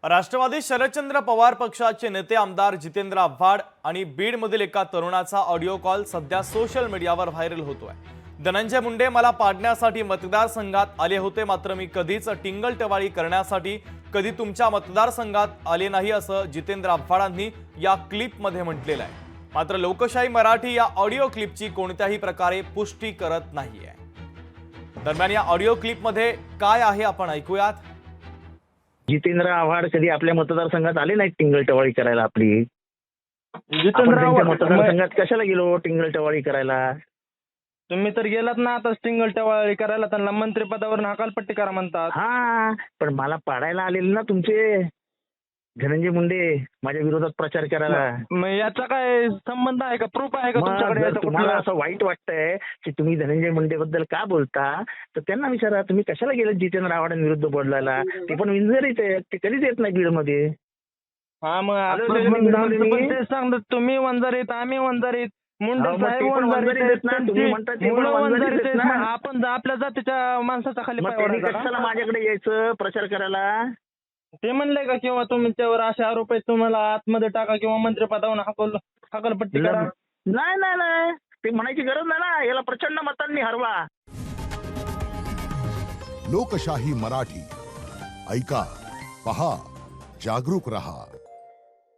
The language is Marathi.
राष्ट्रवादी शरदचंद्र पवार पक्षाचे नेते आमदार जितेंद्र आव्हाड आणि बीडमधील एका तरुणाचा ऑडिओ कॉल सध्या सोशल मीडियावर व्हायरल होतोय। धनंजय मुंडे मला पाडण्यासाठी मतदारसंघात आले होते, मात्र मी कधीच टिंगलटवाळी करण्यासाठी कधी तुमच्या मतदारसंघात आले नाही असं जितेंद्र आव्हाडांनी या क्लिपमध्ये म्हटलेलं आहे। मात्र लोकशाही मराठी या ऑडिओ क्लिपची कोणत्याही प्रकारे पुष्टी करत नाहीये। दरम्यान या ऑडिओ क्लिपमध्ये काय आहे आपण ऐकूयात। जितेंद्र आव्हाड कधी आपल्या मतदारसंघात आले नाहीत टिंगलटवाळी करायला आपली। जितेंद्र आव्हाड मतदारसंघात कशाला गेलो टिंगलटवाळी करायला? तुम्ही तर गेलात ना आता टिंगलटवाळी करायला, त्यांना मंत्रिपदावरून हकालपट्टी करा म्हणतात। हा, पण मला पाडायला आलेले ना तुमचे धनंजय मुंडे माझ्या विरोधात प्रचार करायला। मग याचा काय संबंध आहे का? प्रूफ आहे का तुमच्याकडे? जर तुम्हाला असं वाईट वाटतंय की तुम्ही धनंजय मुंडे बद्दल का बोलता, तर त्यांना विचारा तुम्ही कशाला गेले जितेंद्र आव्हाडांविरुद्ध बोलायला? ते पण विंजरीत आहेत, ते कधीच येत नाही बीडमध्ये। हा, मग मी तेच सांगतो, तुम्ही वंजारीत, आम्ही वंजारीत, मुंडे मग साहेब ते पण वंजारीत वंजारीत ना, तुम्ही त्यांची म्हणता ते पण मुलं वंजारीत वंजारीत आहेत आहेत, ना। मग आपण आपल्या जातीच्या माणसाचा खाली मग पाय त्यांनी ओढायचा कशाला का? माझ्याकडे यायचं प्रचार करायला? ते म्हणले का किंवा तुमच्यावर असे आरोप आहेत, तुम्हाला आतमध्ये टाका किंवा मंत्रिपदावरून हकालपट्टी करा? नाही नाही नाही, ते म्हणायची गरज नाही ना, याला प्रचंड मतांनी हरवा। लोकशाही मराठी ऐका, पहा, जागरूक रहा।